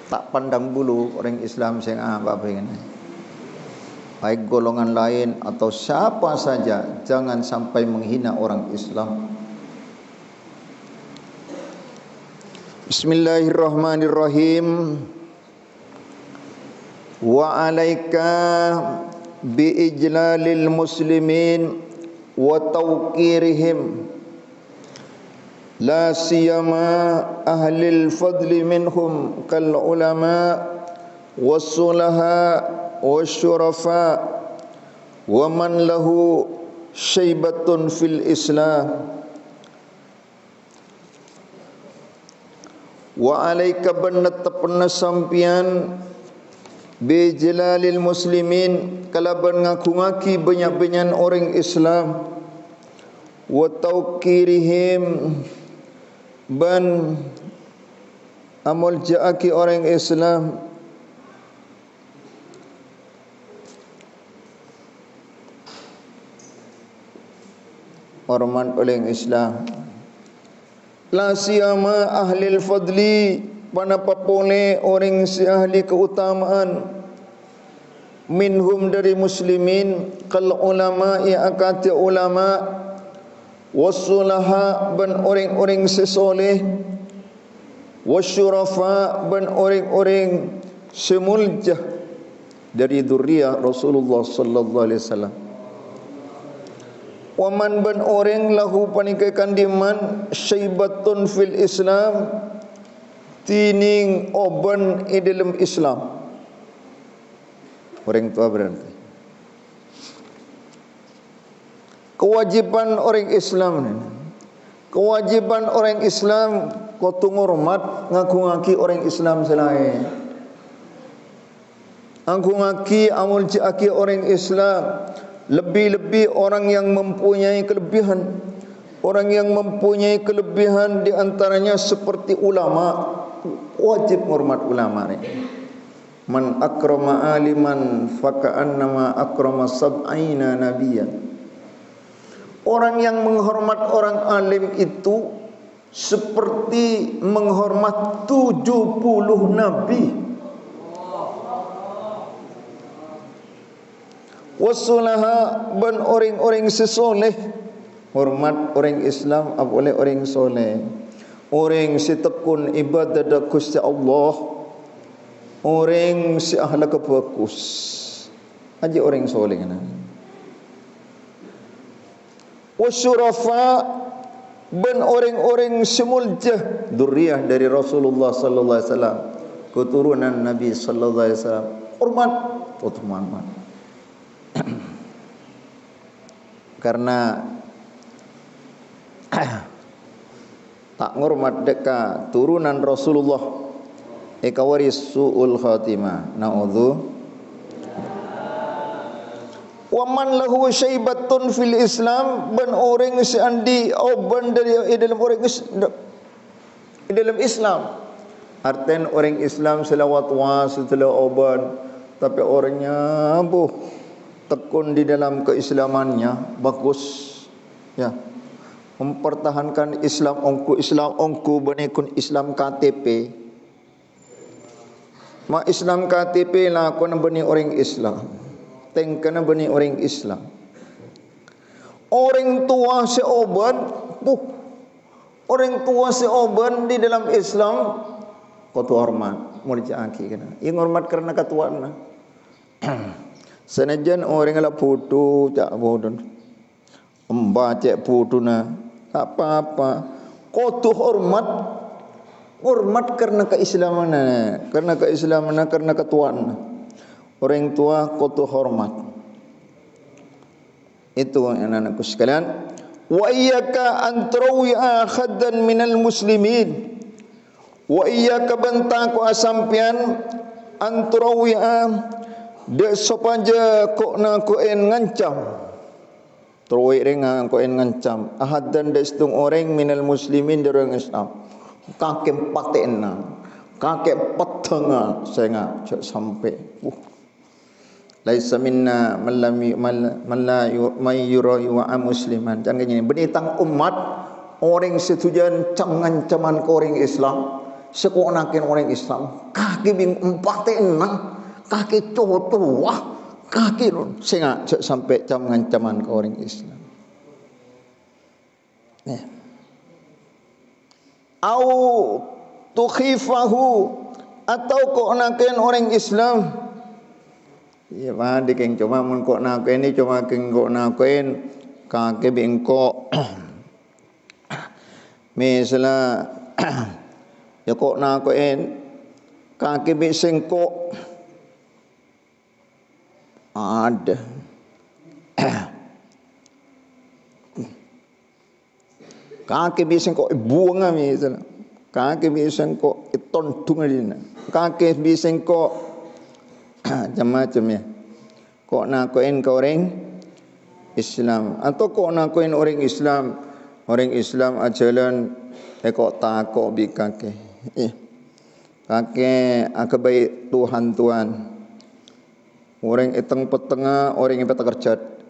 tak pandang bulu orang Islam sing apa pengen. Baik golongan lain atau siapa saja, jangan sampai menghina orang Islam. Bismillahirrahmanirrahim. Wa alaika bi ijlalil muslimin wa tawqirihim la siyama ahlil fadli minhum kal ulama was-sulaha wasyurafa wa man lahu syaibatun fil islam. Wa alaika banatapna sampian bi jalalil muslimin kalaban ngaku-ngaki banyak-banyak orang Islam wa tawqirihim ban amal jaaki orang Islam hormat oleh Islam. La siyama ahlil fadli, panapapole orang si ahli keutamaan, minhum dari muslimin, kal ulama yang akati ulama, wassulaha ban orang-orang sesoleh, wasyurafa ban orang-orang semuljah dari dzurriyyah Rasulullah sallallahu alaihi wasallam. Waman ban orang lahu panikakan diman syaibatun fil Islam, tining oban di dalam Islam. Orang tua berarti kewajiban orang Islam ni. Kewajiban orang Islam kudu ngurmat ngaku-ngaki orang Islam selain. Ngaku-ngaki amul jaki orang Islam. Lebih-lebih orang yang mempunyai kelebihan. Orang yang mempunyai kelebihan di antaranya seperti ulama. Wajib hormat ulama ni. Man akrama aliman faka'annama akrama sab'ina nabiyyan. Orang yang menghormat orang alim itu seperti menghormat 70 nabi. Wasulaha ban orang-orang sesoleh, hormat orang Islam boleh orang soleh, orang setekun ibadah Gusti Allah, orang si akhlak bagus, aja orang soleh kan. Wasyurafa ban orang-orang semuljah, dzurriyyah dari Rasulullah sallallahu alaihi wasallam, keturunan Nabi sallallahu alaihi wasallam, hormat teman-teman. Karena tak ngurmat deka turunan Rasulullah ekawaris su'ul khatimah. Na'udzu. Wa man lahu syaibatun fil Islam, ban orang seandi oban dari dalam orang dalam Islam. Artian orang Islam selawat wa setelah oban, tapi orangnya tekun di dalam keislamannya bagus, ya, mempertahankan Islam ongku benekun Islam KTP. Ma Islam KTP lah kena beni orang Islam, teng kena beni orang Islam. Orang tua seoban, orang tua seoban di dalam Islam kau tu hormat, mau dicaci kena. Yang hormat karena ketuaan. Senajan orang ala foto tak bodoh, membaca foto na tak apa-apa. Kau tu hormat karena keislaman, karena ketuaan. Orang tua kau tu hormat. Itu anak-anakku sekalian. Wa iyyaka an turawi'a khaddan minal muslimin. Wa iyyaka bantaku asampian an turawi'a dek sopaja kok na ko en ngancam terwei rengang ko en ngancam ahad dan dek stung orang minal muslimin dari orang Islam kakek patena kakek patenga saya ngak sampai laisa minna man la yura wa musliman. Jangan gini benitang umat orang setujuan ngancam ke orang Islam, sekonakin orang Islam kaki bing 46, kaki cowok kaki nun sehingga sampai jam ngancaman ke orang Islam. Ya. Au tukhifahu atau kok naken orang Islam. Ya mah dikeng cuma mun kok naken ini cuma keng kok naken kaki bingko. Misalnya ya kok naken kaki bisengko ada. Kaki bisengko buang misalnya. Kaki bisengko tontung dina. Kaki bisengko macam-macam ya. Kok nakoin ke orang Islam atau kok nakoin orang Islam ajalan kok takok bi kaki. Kaki akabai Tuhan. Orang eteng petengah, orang yang petekerjat.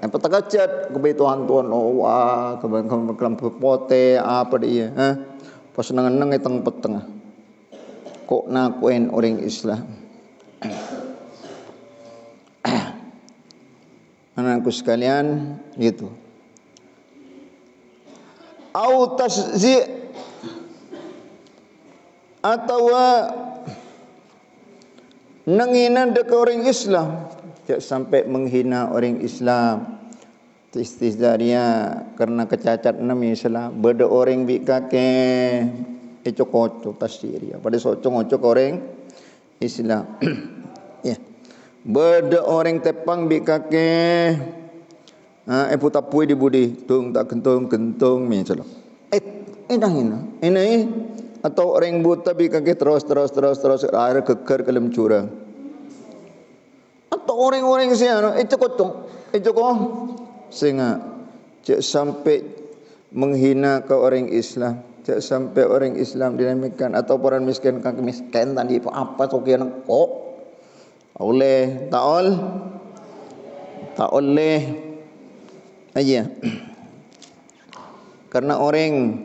Petekerjat kebai Tuhan. Wah, kelam pote apa dia? Pas nang eteng petengah. Kok nakuin orang Islam? Anakku sekalian, gitu. Au taszi atau nanginan dekat orang Islam, tak sampai menghina orang Islam. Istizdaria karena kecacat nama Islam. Beda orang bi kake ecok-ocok tasdiria. Pada socong-ocok orang Islam. Ya. Beda orang tepang bi kake putapui di budi tung tak kentung misalnya. Ini atau orang buta bi kake terus air keker kelem curang. Atau orang-orang siapa ecok sehingga cak sampai menghina ke orang Islam, cak sampai orang Islam dinamakan atau orang miskin kaki miskin tadi apa sokian kok oleh tak oleh aja karena orang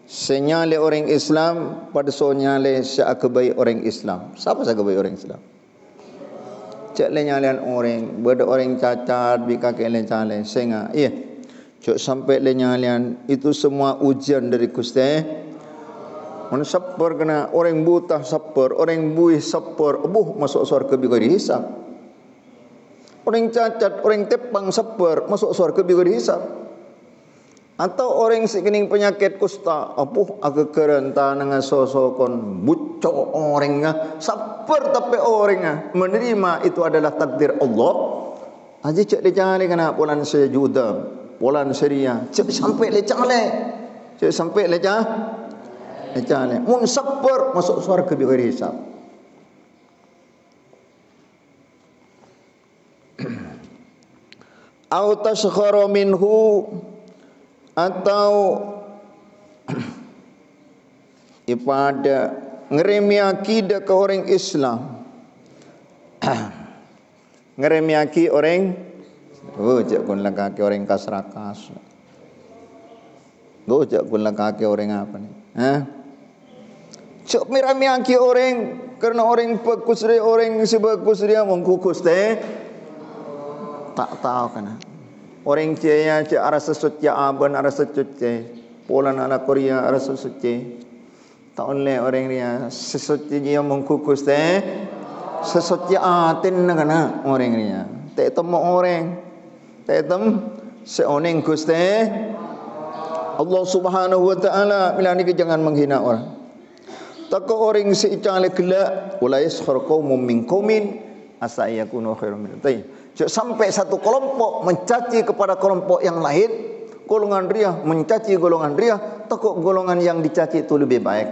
senyale orang Islam pada senyale seakebai orang Islam. Siapa seakebai orang Islam? Cak lenyalian orang, beda orang cacat bika kele cale sehingga iya cak sampai lenyalian itu semua ujian dari Gusti. Mana sapper kena orang buta sapper, orang buih sapper, masuk surga bika dihisap. Orang cacat, orang tepang sapper, masuk surga bika dihisap. Atau orang sekening penyakit kusta, agak kerenta dengan sosokon bucok orangnya, sabar tapi orangnya menerima itu adalah takdir Allah. Aja cek dicari kena bulan sejuta, bulan seria, cek sampai lecale, mun sabar masuk surga bighairi hisab. Au taskhara minhu atau ibadah ngeremi akidah ke orang Islam. Ngeremi aki orang jak kun kaki orang kasrakas. Jak kun kaki orang apa nih? Cok mirami aki orang karena orang bagus dia orang sebagus dia mengkukus teh tak tahu kana. Orang Cina cak arah sesuci aban arah sesuci, Polan ala Korea arah sesuci. Tak oleh orang dia sesuci dia mengkukus teh sesuci atin nak orang dia. Tak temu orang, tak temu seorang Gusti Allah Subhanahu Wa Taala. Bila ni jangan menghina orang. Tak orang seicale gelak, wala yaskhar qaumun min qaumin asa yakunu khairum min. Sampai satu kelompok mencaci kepada kelompok yang lain, golongan dia mencaci golongan dia, takut golongan yang dicaci itu lebih baik.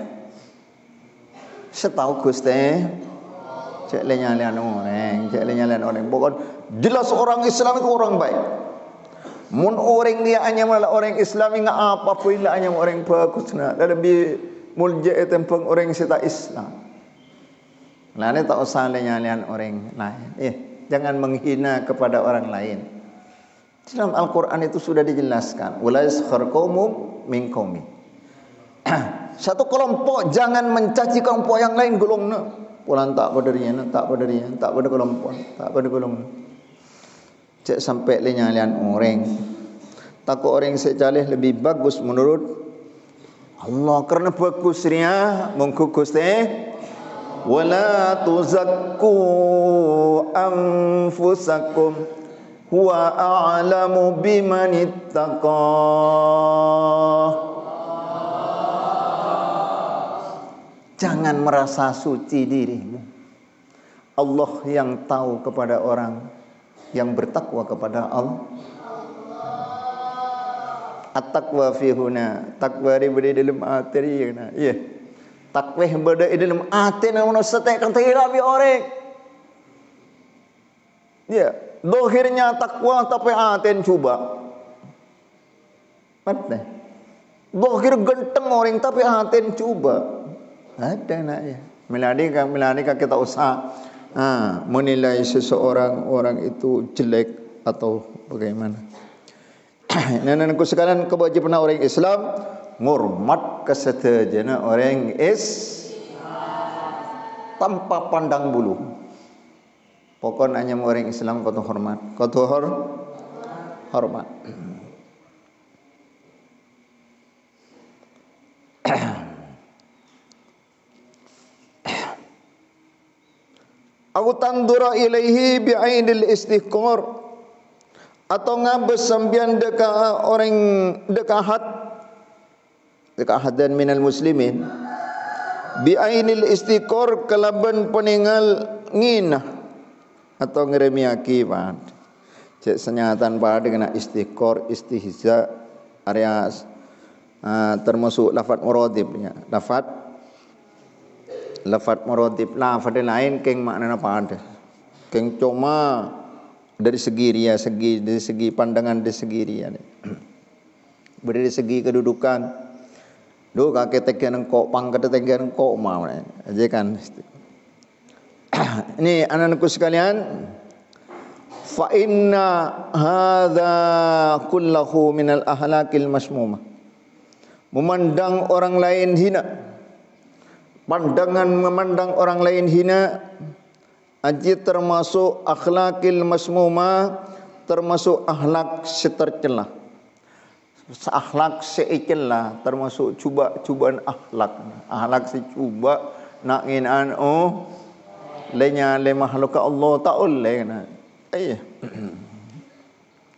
Setahu Gusti, cek lenyalian orang, bukan jelas orang Islam itu orang baik. Mun orang dia hanya malah orang Islam enggak apa pun lah hanya orang bagus nah, lebih mulja tempeng orang sita Islam. Lain tak usah lenyalian orang lain. Jangan menghina kepada orang lain. Dalam Al-Quran itu sudah dijelaskan. Wala yaskhar qaumum min qaumin. satu kelompok jangan mencaci kelompok yang lain golongna. Pulang tak pada dirinya, tak pada dirinya, tak pada kelompok, tak pada golongna. Cek sampai le nyalian orang. Takut orang secalih lebih bagus menurut Allah, karena bagus ria mengkukus wala tuzakku anfusakum huwa a'lamu biman ittaqa. Jangan merasa suci dirimu. Allah yang tahu kepada orang yang bertakwa kepada Allah. At-taqwa fi huna, takwa di dalam hati kana. Ya. Takwa berada di dalam hati namun setek kan tidak bi orang. Ya, dohirnya takwa tapi hati cuba. Mana? Dohir genteng orang tapi hati cuba. Ada nak ya. Melani kita usaha menilai seseorang orang itu jelek atau bagaimana. Nenek-nenekku sekalian, kewajiban orang Islam ngurmat kesetajana orang tanpa pandang bulu. Pokoknya orang Islam kau hormat, kau hormat. Au tandura ilaihi bi'ainil istiqrar, atau ngabes sambian deka orang dekahadan minal muslimin bi'ainil istiqrar, kelaban peninggal nginah atau ngeremiaki pad. Cek senyatan pada dengan istiqrar, istihza area termasuk lafaz muradibnya. Lafaz muradib lafaz lain keng maknanya pada keng cuma dari segi ria, dari segi pandangan, dari segi ria. Dari segi kedudukan. Do kakek tekan engkau, pangkat tekan engkau mau aja kan. Ini anak-anakku sekalian, fa inna hadza kullahu minal ahlakil masmumah. Memandang orang lain hina. Pandangan memandang orang lain hina aji termasuk akhlakil masmumah, termasuk akhlak setercela. Akhlak seicela termasuk cubaan akhlak. Akhlak secuba nak nginan lenya le makhluk Allah taala kana.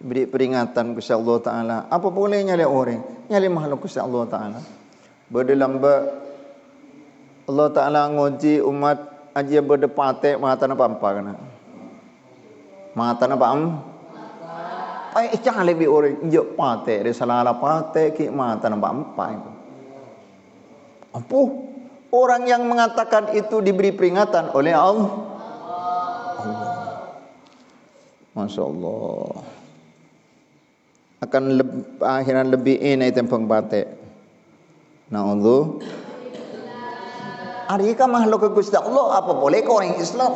Beri peringatan kepada Allah Taala. Apa bolehnya le orang nyali makhluk kepada Allah Taala. Berdalamba Allah Taala ngoji umat aja berdepate mata na pampa kana. Mata na pam. Ai jangan lebih orang je pate, salah pate ki mata na pampa itu. Apa? Orang yang mengatakan itu diberi peringatan oleh Allah. Masya Allah. Akan akhiran lebih ini tempang pate. Na'udzu. Arika makhluk Gusti Allah, apa boleh ke orang Islam?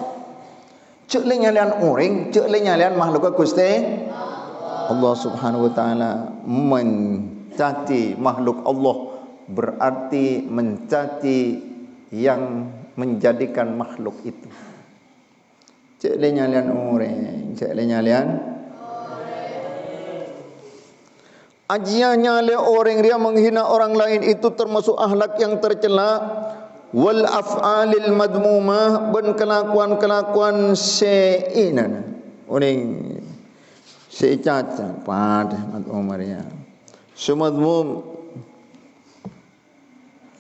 Cek le nyalian orang, cek le nyalian makhluk Gusti Allah Subhanahu wa taala. Mencaci makhluk Allah berarti mencaci yang menjadikan makhluk itu. Cek le nyalian orang, cek le nyalian ajiannya le orang dia menghina orang lain itu termasuk akhlak yang tercela. Wal af'alil madmumah, ben kelakuan-kelakuan seinan orang seicaca pada Umar ya sumadmum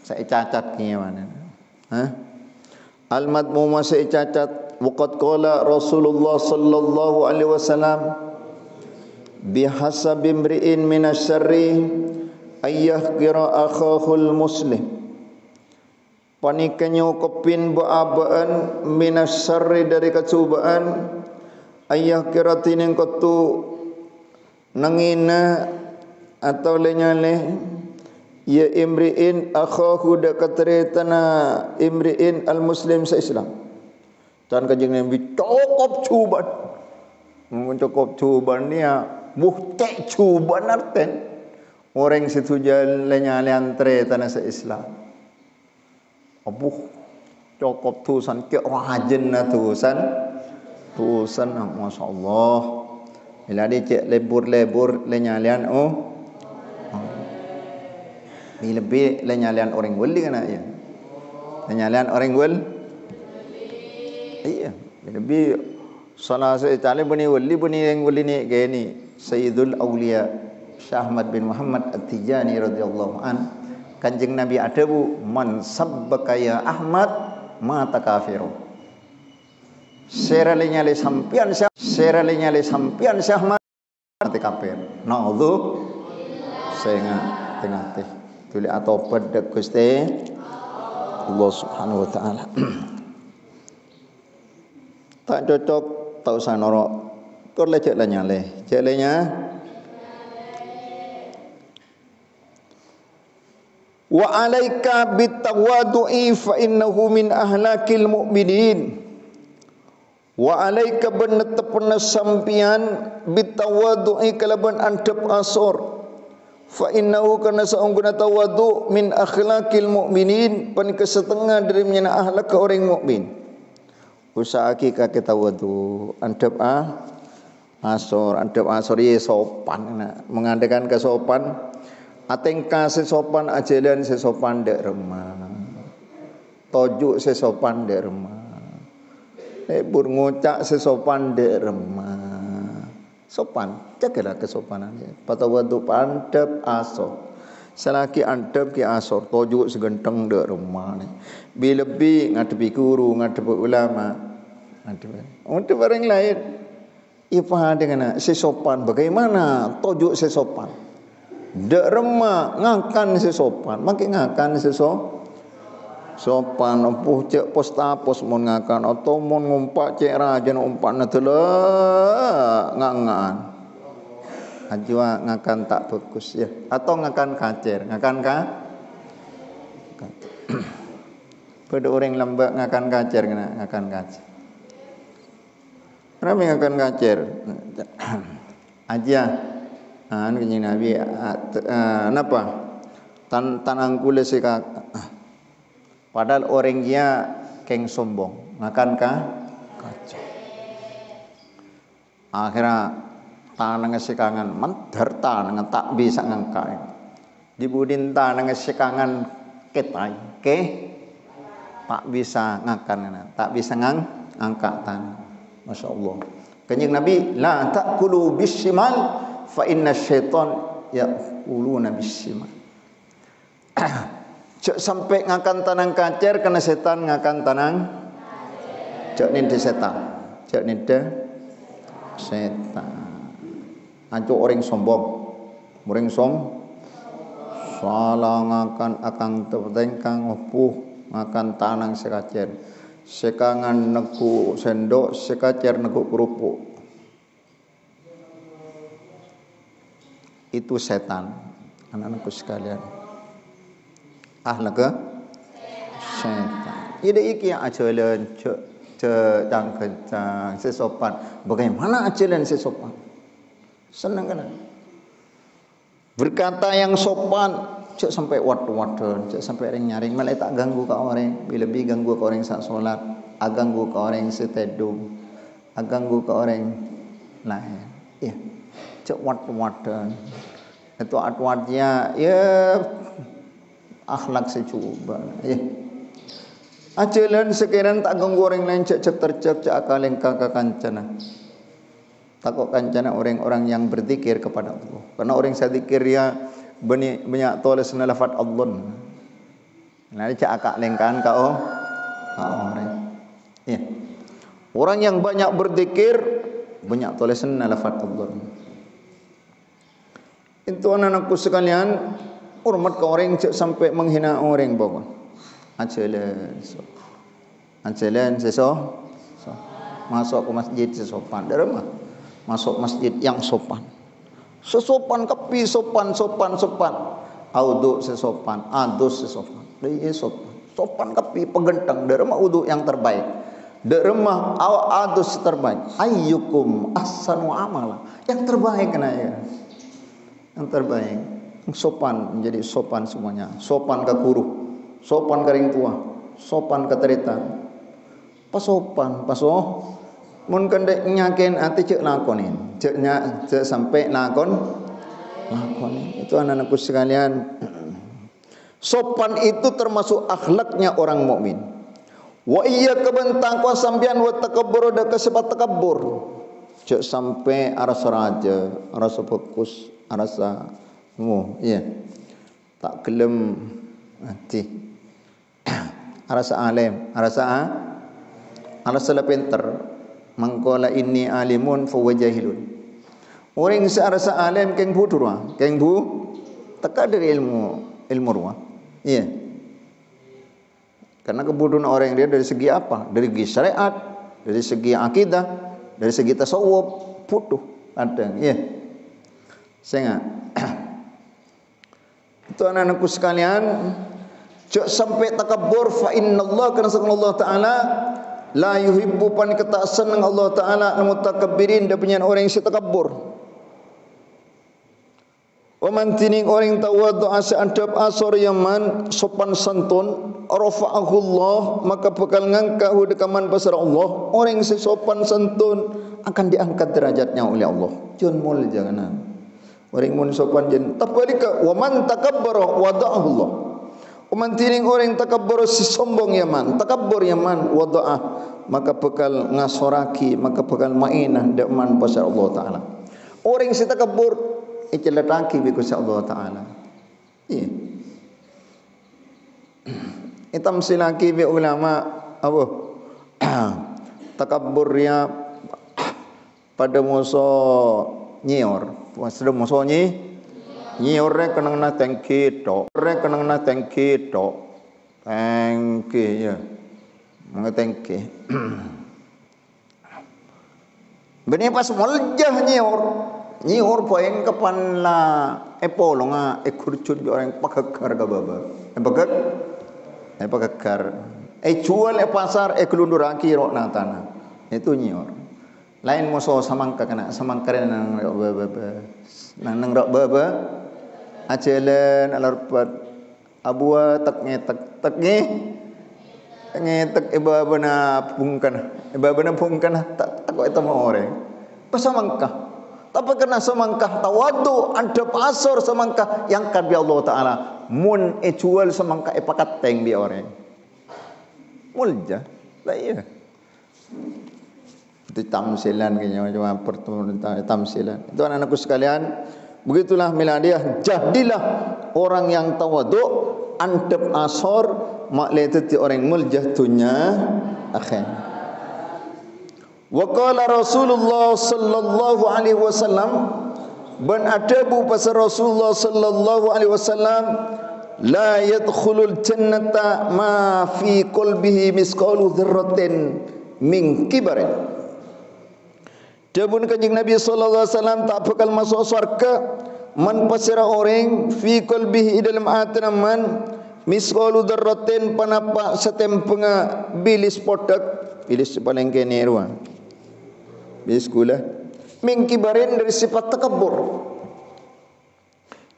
seicacat gimana al madmumah seicacat. Waqad qala Rasulullah sallallahu alaihi wasallam bihasabi imri'in minasyarri ayyahqira akhahul muslim. Panikannya kopin ba'abaan minas syarri, dari kecubaan, ayah kiratin yang kotu nangina atau lenyale ya imri'in akhahu dakateretana imri'in al muslim sa Islam. Dan kanjeng Nabi cukup cuban, cukup cuban dia bukti cuban arten orang situ jalan lenyale antre tanah sa Islam. Abuh cokop tusan ke rajen na tusan masyaallah. Bila dia cek lebur le nyalian lebih le nyalian orang wali kana ya. Le nyalian orang wali. Iya, lebih salah satu bani yang wali ni gini Sayyidul Aulia Syekh Ahmad bin Muhammad At-Tijani radhiyallahu an. Kanjeng Nabi ada bu man sabbaka ya Ahmad mata kafiru. Seralinya le sampian Syekh Ahmad mati kafir. Naudzu saya tengah teh tuli atau pada Gusti Allah Subhanahu wa taala. Tak cocok tak usah norok. Kor lecek lanya le. Cek lenya wa alaika bitawadu'i fa innahu min ahlakil mu'minin. Wa alaika benetepna sampian bitawadu'i kalaban antep asor. Fa innahu kana saungguna tawadu min akhlakil mu'minin, pan kesetengah dari menyana akhlak orang mukmin. Usahaki ka tawadu antep asor ye sopan mengadakan kesopan. Atengka sesopan ajalan sesopan dek remah. Tojuk sesopan dek remah. Lebur ngucak sesopan dek remah. Sopan, jagalah kesopanannya. Patawadu antep asor. Selaki antep ki asor, tojuk segenteng dek remah ni. Bi ngadepi guru, ngadepi ulama. Untuk orang lain, ipa dengan sesopan. Bagaimana tojuk sesopan? Dek remah ngakan sesopan, makin ngakan sopan empuh cek pos mon ngakan atau mon ngumpak cek rajan umpak na tela ngangan. Ajwa ngakan tak bagus ya, atau ngakan kacer, pada orang lembek ngakan kacer kena ngakan kacer. Kenapa ngakan kacer? Aja kanjeng Nabi napa tanang kule sika padahal orang dia keng sombong ngakan kaca akhirnya tanang sikangan mentar tanang tak bisa ngangkat dibudin tanang sikangan ketai tak bisa ngakan tak bisa ngangkat tanang. Masya Allah kanjeng Nabi la ta'kulu bishimal fa inna syaitan ya'kuluna bisimal. Cek sampai ngakan tanang kacer kena setan ngakan tanang. Cek ni de setan. Anjo orang sombong. Salah ngakan akang tengkang opuh ngakan tanang sekacer. Sekangan neku sendok, sekacer neku kerupuk. Itu setan, anak-anakku sekalian. Akhlak setan. Ide iki ajalan cang kencang sesopan. Bagaimana ajalan sesopan? Senang kan? Berkata yang sopan, cek sampai wad-wadan, cek sampai orang nyaring, malah tak ganggu ke orang. Bila lebih ganggu ke orang saat solat, ganggu ke orang setedung, ganggu ke orang lain. Ya. Cek wad-wadan itu atwadnya ya akhlak secuba ya ajalan sekiranya tak ganggu orang lain cek tercep cek akaleng kakak kancana takut kancana orang-orang yang berzikir kepada Allah karena orang zikir ya banyak tulis lafaz Allah nah cek akaleng kan kau orang ya orang yang banyak berzikir banyak tulis lafaz Allah. Itu anak-anakku sekalian, hormat ke orang sampai menghina orang bawa. Ajalan masuk ke masjid sesopan. Dari rumah masuk masjid yang sopan. Sesopan kepi sopan. Audu sesopan, adus sesopan. Dia sopan kepi pegentang. Dari rumah udu yang terbaik. Dari rumah adus terbaik. Ayyukum ahsanu amala. Yang terbaik kena ya. Yang terbaik sopan menjadi sopan semuanya sopan ke guru sopan ke orang tua sopan keterita. Pasopan, mun kendek nyakin ati cek lakonin. Cek sampai lakonin. Itu anak-anakku sekalian. Sopan itu termasuk akhlaknya orang mukmin. Wa iyyaka bentangku sampean wa takabbur da kesifat takabbur. Cek sampai arasa raja, arasa fokus, arasa iya. Tak gelem hati. Arasa alim, arasa pinter. Mangkola inni alimun fa wajahilun. Orang searasa alim keng budurwa, keng bu tak dari ilmu ruah. Iya. Karena kebodohan orang dia dari segi apa? Dari segi syariat, dari segi akidah, dari segi tasawuf, bodoh ada. Iya. Saya enggak. Itu anak-anakku sekalian, jangan sampai takabbur fa innallaha kana Allah taala la yuhibbu pan kata senang Allah taala al-mutakabbirin dan punya orang yang takabbur. Wa man tining orang tawadhu asa adab asor yaman sopan santun rafa'ahu Allah maka bakal ngangkat dekaman pasar Allah. Orang yang sopan santun akan diangkat derajatnya oleh Allah. Jangan mul jangan. Orang mun sopan jen tabalika wa man takabbara wada'ahu Allah. Wa man tining orang takabbur si sombong yaman takabbur yaman wada'ah maka bakal ngasoraki maka bakal mainah deman pasar Allah taala. Orang si takabbur ikilataki bi kusa Allah taala. Iya. Itam silaki bi ulama apa? Takabbur ya pada muso nyior. Pasal muso nyior rek kenang na tangki tok. Rek kenang na tangki tok. Tangki ya. Mga tangki. Beni pas moljah nyior poeng kapan la epolonga kurcut orang pakakar ka baba pakakar jual pasar kelunduraki ro na tanah itu nyior lain moso samangka kana samangkaren nang baba nang ro baba acelen alarpat abua tak ngetek ibabana pungkan tak aku itu mau orang pasamangka. Tapi kena semangkah tawadhu adab asor semangkah yang kan bi Allah taala mun jual semangkah pakat teng bi orang mulja lah iya itu tamsilan kayaknya cuma pertemuan tamsilan itu anak-anakku sekalian begitulah miladiah jadilah orang yang tawadhu adab asor makleti orang mulja dunya akhir. Wa qala Rasulullah sallallahu alaihi wasallam ban adabu pasal Rasulullah sallallahu alaihi wasallam la yadkhulul jannata ma fi qalbihi misqalu dzarratin min kibarin. Dabun kanjeng Nabi sallallahu alaihi wasallam tak bakal masuk surga man pasira orang fi qalbihi dalam hati man misqalu dzarratin panapa setempenga bilis podak bilis paling kene ruang biskulah mingkibarin dari sifat takabbur.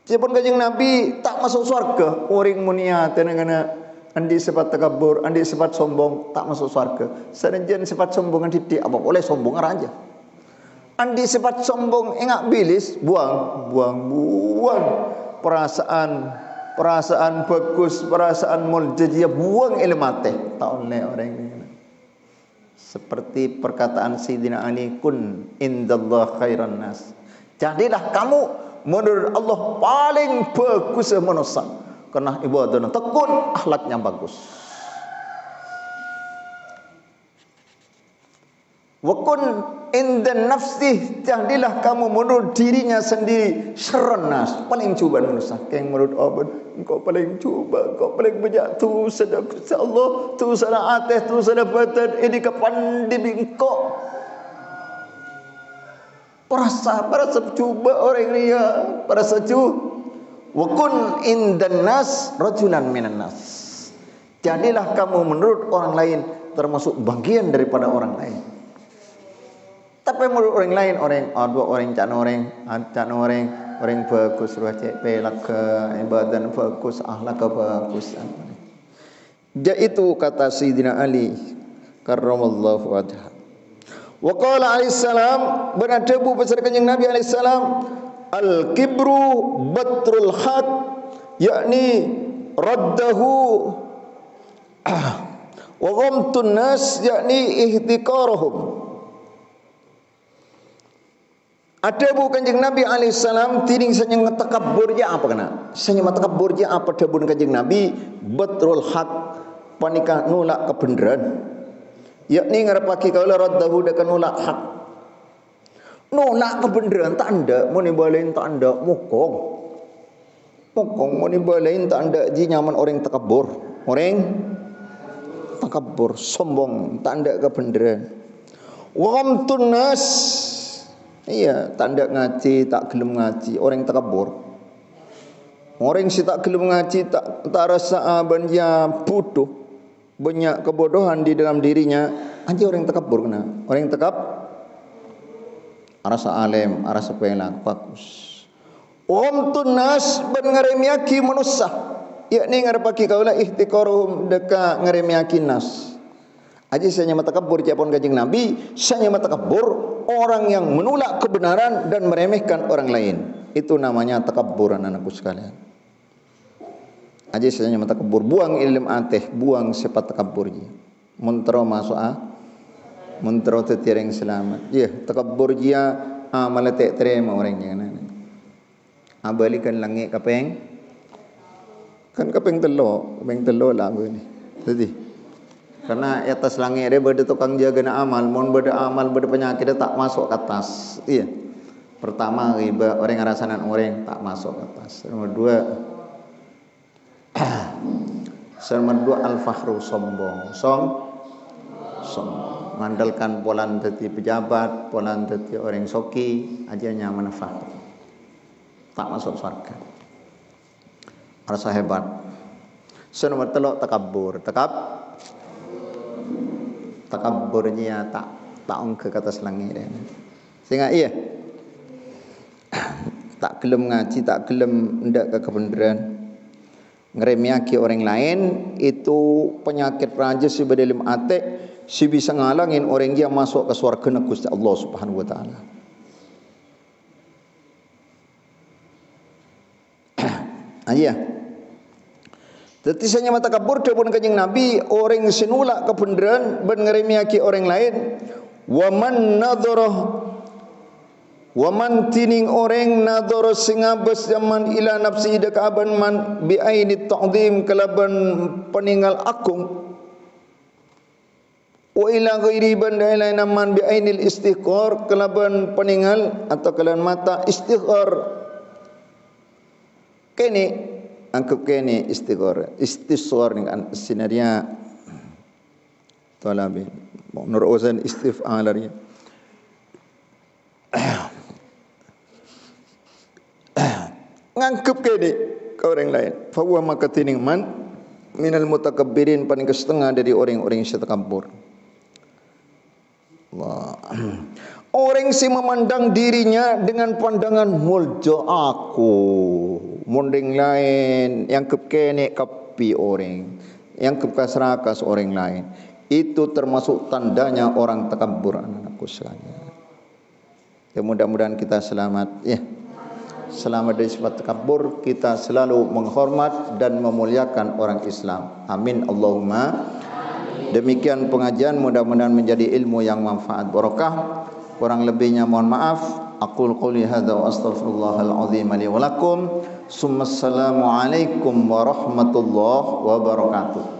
Siapun kanjeng Nabi tak masuk surga orang munia tenangana andi sifat takabbur andi sifat sombong tak masuk surga. Senajan sifat sombong andi apa boleh sombong aja. Andi sifat sombong engak bilis buang perasaan bagus perasaan muljizat buang ilmate tak oleh orang ini. Seperti perkataan Sayyidina Ali kun indallah khairan nas. Jadilah kamu menurut Allah paling bagus manusia karena ibadah tekun akhlaknya bagus. Wa kun indan nafsih jadilah kamu menurut dirinya sendiri syarran nas paling cobaan manusia. Kayak menurut Allah engkau paling coba, engkau paling banyak tu sedekah Allah, tu sana ateh, tu sana badan ini kapan dibingkok. Perasa coba orang ria, perasa cu. Wa kun indan nas rajulan minan nas. Jadilah kamu menurut orang lain termasuk bagian daripada orang lain. Tapi menurut orang lain orang bagus wajib pelak ke badan bagus akhlak bagus. Itu kata Sayyidina Ali karramallahu wajhah. Wa qala alaihissalam, beradabu besar kanjeng Nabi alaihissalam, al-kibru batrul haq, yakni raddahu, wa ghamtun nas, yakni ihtiqaruhum. Ada bu kanjeng Nabi alaihissalam tining sanya ngetakabbur je apa kena? Sanya ngetakabbur je apa dabun kanjeng Nabi batrul haq, panika nolak kebenaran. Yakni ngarepake kaula raddahu dekan nolak hak. Nolak kebenaran tak anda, mun balain tak anda mukong. Mukong mun balain tak anda ji nyaman orang takabbur. Orang takabbur sombong, tak anda kebenaran. Wa ghamtun nas, iya, tak ada ngaji, tak gelem ngaji, orang takabur. Orang si tak gelem ngaji, tak rasa banyak bodoh, banyak kebodohan di dalam dirinya, anjir orang takabur kena. Orang takab rasa alim, rasa pelak, bagus. Tun nas ban ngaremiaki manusia, yakni ngarepaki kaula ihtiqaruhum deka ngaremiaki nas. Aji saya nyama takabur japon kanjeng Nabi, saya nyama takabur orang yang menolak kebenaran dan meremehkan orang lain. Itu namanya takabur anak-anakku sekalian. Aji saya nyama takabur, buang ilmu ateh, buang sifat takabur ji. Muntro masuk muntro tetireng selamat. Ya, takabur dia amal tak terima orang jangan. Abalikan langit kapeng. Kan kapeng telo lah ni. Jadi karena atas langit dia berada tukang jaga na amal, mon berada amal berada penyakit dia tak masuk ke atas. Iya. Pertama riba orang ngarasanan orang tak masuk ke atas. Nomor dua al-fakhru sombong. Sombong. Mengandalkan polan teti pejabat, polan teti orang soki, aja nyaman fakhr. Tak masuk surga. Rasa hebat. Nomor telok takabur. Takabburnya tak ongke ke atas langit dia. Sehingga iya tak gelem ngaji, tak gelem ndak ke kebenaran, ngeremiaki orang lain, itu penyakit rajis si bedalim ate si bisa ngalangin orang dia masuk ke surga Gusti Allah Subhanahu wa taala. Iya. Jadi saya mata kabur dabun kanjeng Nabi orang sinulak kebenaran ben ngeremiaki orang lain. Wa man tining orang nadhara sing abes zaman ila nafsi dekaban man bi aini ta'zim kalaban peninggal agung. Wa ila ghairi banda lain man bi ainil istighfar kalaban peninggal atau kalaban mata istighfar. Kene angkep kene istisghar dengan sinaria talabin nur uzan istif'alari ngangkep kene ke orang lain fa huwa makatining man minal mutakabbirin paling kesetengah dari orang-orang yang takabur. Orang si memandang dirinya dengan pandangan mulja aku, munding lain, yang kekene kapi orang, yang kekasrakas orang lain. Itu termasuk tandanya orang takabur anak-anakku sekalian. Ya, mudah-mudahan kita selamat ya. Selamat dari sifat takabur, kita selalu menghormat dan memuliakan orang Islam. Amin Allahumma. Demikian pengajian, mudah-mudahan menjadi ilmu yang manfaat barakah. Kurang lebihnya mohon maaf. Aqul qouli hadza wa astaghfirullahal azim li wa lakum. Assalamu alaikum warahmatullahi wabarakatuh.